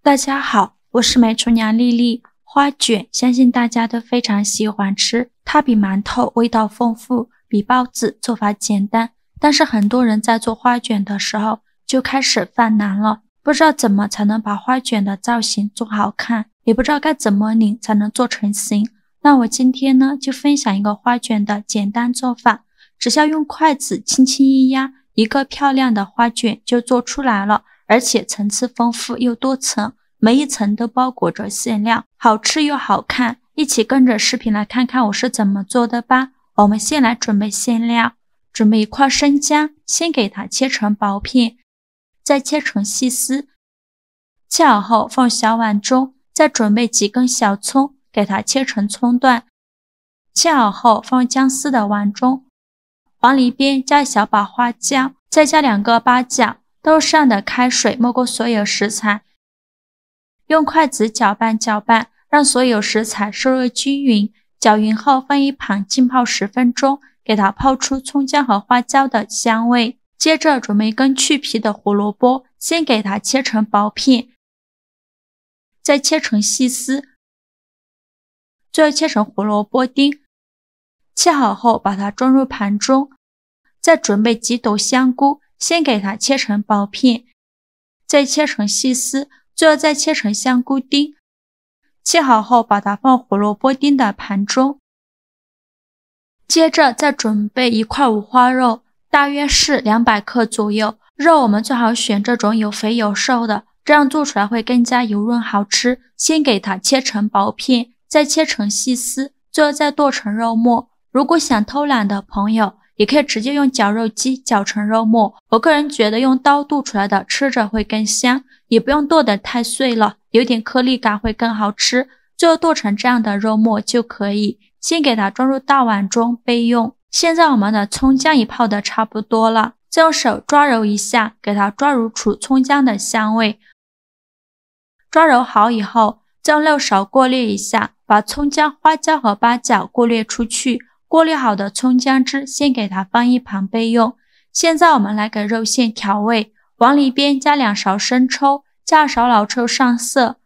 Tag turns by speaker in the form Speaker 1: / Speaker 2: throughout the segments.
Speaker 1: 大家好，我是美厨娘丽丽。花卷相信大家都非常喜欢吃，它比馒头味道丰富，比包子做法简单。但是很多人在做花卷的时候就开始犯难了，不知道怎么才能把花卷的造型做好看，也不知道该怎么拧才能做成型。那我今天呢就分享一个花卷的简单做法，只需要用筷子轻轻一压，一个漂亮的花卷就做出来了，而且层次丰富又多层，每一层都包裹着馅料，好吃又好看。一起跟着视频来看看我是怎么做的吧。我们先来准备馅料，准备一块生姜，先给它切成薄片，再切成细丝，切好后放小碗中，再准备几根小葱，给它切成葱段，切好后放姜丝的碗中，往里边加一小把花椒，再加2个八角，倒上的开水没过所有食材，用筷子搅拌搅拌，让所有食材受热均匀。搅匀后放一旁浸泡10分钟，给它泡出葱姜和花椒的香味。接着准备一根去皮的胡萝卜，先给它切成薄片，再切成细丝，最后切成胡萝卜丁。切好后把它装入盘中，再准备几朵香菇，先给它切成薄片，再切成细丝，最后再切成香菇丁。切好后把它放胡萝卜丁的盘中。接着再准备一块五花肉，大约是200克左右。肉我们最好选这种有肥有瘦的，这样做出来会更加油润好吃。先给它切成薄片，再切成细丝，最后再剁成肉末。如果想偷懒的朋友，也可以直接用绞肉机绞成肉末，我个人觉得用刀剁出来的吃着会更香，也不用剁得太碎了，有点颗粒感会更好吃。最后剁成这样的肉末就可以，先给它装入大碗中备用。现在我们的葱姜也泡得差不多了，再用手抓揉一下，给它抓揉出葱姜的香味。抓揉好以后，再用漏勺过滤一下，把葱姜、花椒和八角过滤出去。过滤好的葱姜汁先给它放一旁备用。现在我们来给肉馅调味，往里边加2勺生抽，加2勺老抽上色，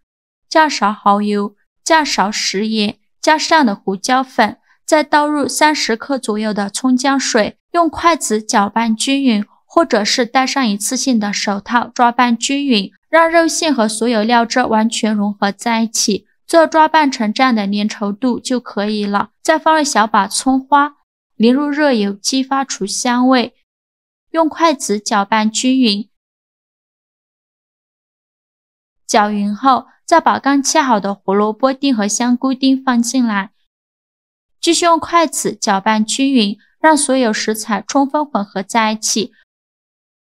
Speaker 1: 加2勺蚝油，加2勺食盐，加上的胡椒粉，再倒入30克左右的葱姜水，用筷子搅拌均匀，或者是戴上一次性的手套抓拌均匀，让肉馅和所有料汁完全融合在一起。最后抓拌成这样的粘稠度就可以了。再放入小把葱花，淋入热油，激发出香味，用筷子搅拌均匀。搅匀后，再把刚切好的胡萝卜丁和香菇丁放进来，继续用筷子搅拌均匀，让所有食材充分混合在一起。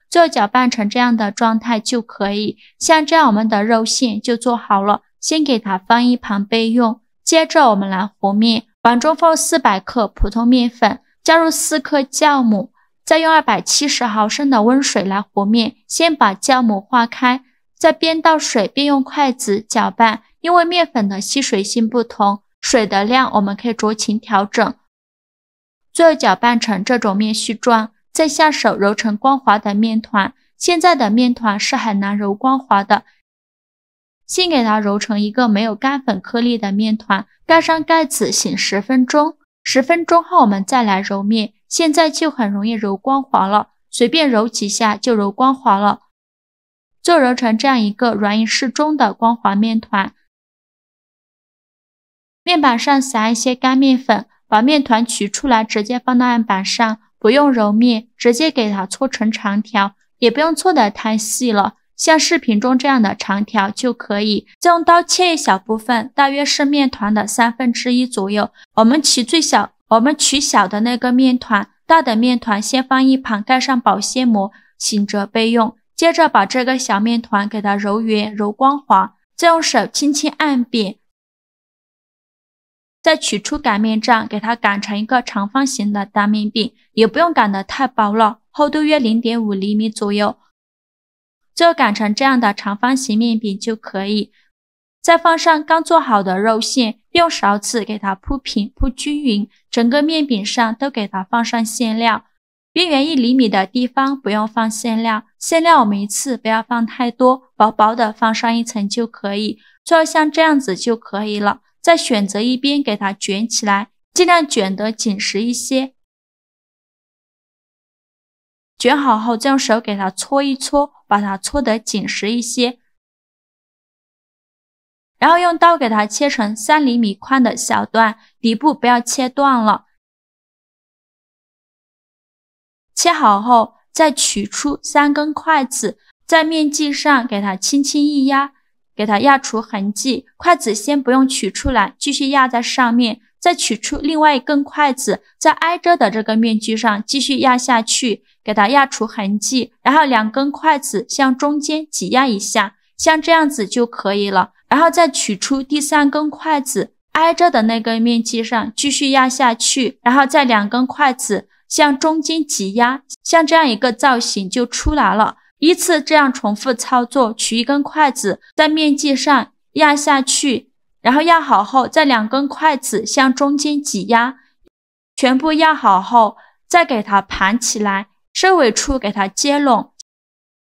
Speaker 1: 最后搅拌成这样的状态就可以。像这样我们的肉馅就做好了，先给它放一旁备用。接着我们来和面，碗中放400克普通面粉，加入4克酵母，再用270毫升的温水来和面。先把酵母化开，再边倒水边用筷子搅拌，因为面粉的吸水性不同，水的量我们可以酌情调整。最后搅拌成这种面絮状，再下手揉成光滑的面团。现在的面团是很难揉光滑的，先给它揉成一个没有干粉颗粒的面团，盖上盖子醒10分钟。10分钟后我们再来揉面，现在就很容易揉光滑了，随便揉几下就揉光滑了。就揉成这样一个软硬适中的光滑面团。面板上撒一些干面粉，把面团取出来直接放到案板上，不用揉面，直接给它搓成长条，也不用搓得太细了，像视频中这样的长条就可以。再用刀切一小部分，大约是面团的1/3左右。我们取小的那个面团，大的面团先放一旁，盖上保鲜膜，醒着备用。接着把这个小面团给它揉圆揉光滑，再用手轻轻按扁，再取出擀面杖，给它擀成一个长方形的大面饼，也不用擀得太薄了，厚度约0.5厘米左右。最后擀成这样的长方形面饼就可以。再放上刚做好的肉馅，用勺子给它铺平铺均匀，整个面饼上都给它放上馅料，边缘1厘米的地方不用放馅料，馅料我们一次不要放太多，薄薄的放上一层就可以，最后像这样子就可以了。再选择一边给它卷起来，尽量卷得紧实一些。卷好后再用手给它搓一搓，把它搓得紧实一些。然后用刀给它切成3厘米宽的小段，底部不要切断了。切好后再取出3根筷子，在面剂上给它轻轻一压，给它压出痕迹。筷子先不用取出来，继续压在上面，再取出另外1根筷子，在挨着的这个面具上继续压下去，给它压出痕迹。然后2根筷子向中间挤压一下，像这样子就可以了。然后再取出第3根筷子，挨着的那个面剂上继续压下去，然后再2根筷子向中间挤压，像这样一个造型就出来了。依次这样重复操作，取1根筷子在面剂上压下去，然后压好后再2根筷子向中间挤压，全部压好后再给它盘起来，收尾处给它接拢，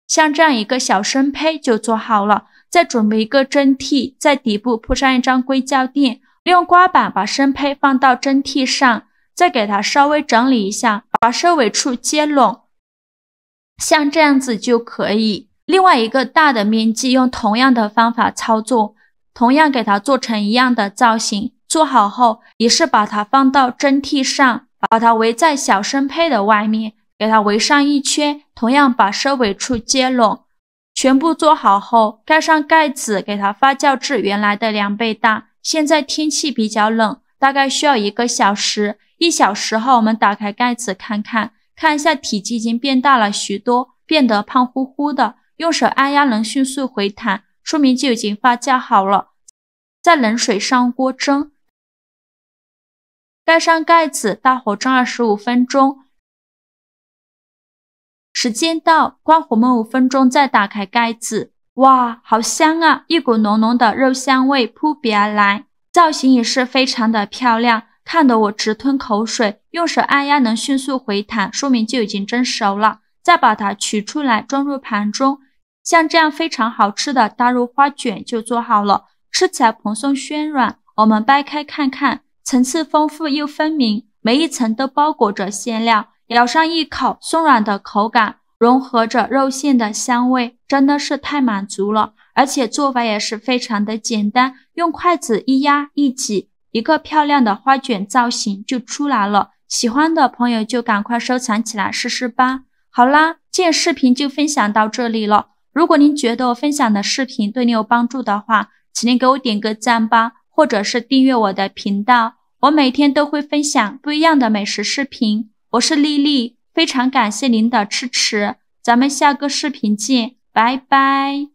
Speaker 1: 像这样一个小生胚就做好了。再准备1个蒸屉，在底部铺上一张硅胶垫，利用刮板把生胚放到蒸屉上，再给它稍微整理一下，把收尾处接拢，像这样子就可以。另外1个大的面剂用同样的方法操作，同样给它做成一样的造型。做好后也是把它放到蒸屉上，把它围在小生胚的外面，给它围上1圈，同样把收尾处接拢。全部做好后盖上盖子，给它发酵至原来的2倍大。现在天气比较冷，大概需要1个小时。1小时后我们打开盖子看一下体积已经变大了许多，变得胖乎乎的，用手按压能迅速回弹，说明就已经发酵好了。在冷水上锅蒸，盖上盖子，大火蒸25分钟。时间到，关火焖5分钟，再打开盖子。哇，好香啊！一股浓浓的肉香味扑鼻而来，造型也是非常的漂亮，看得我直吞口水。用手按压能迅速回弹，说明就已经蒸熟了。再把它取出来装入盘中，像这样非常好吃的大肉花卷就做好了，吃起来蓬松暄软。我们掰开看看，层次丰富又分明，每一层都包裹着馅料。咬上一口，松软的口感融合着肉馅的香味，真的是太满足了。而且做法也是非常的简单，用筷子一压一挤，一个漂亮的花卷造型就出来了。喜欢的朋友就赶快收藏起来试试吧。好啦，今天视频就分享到这里了。如果您觉得我分享的视频对你有帮助的话，请您给我点个赞吧，或者是订阅我的频道，我每天都会分享不一样的美食视频。我是丽丽，非常感谢您的支持，咱们下个视频见，拜拜。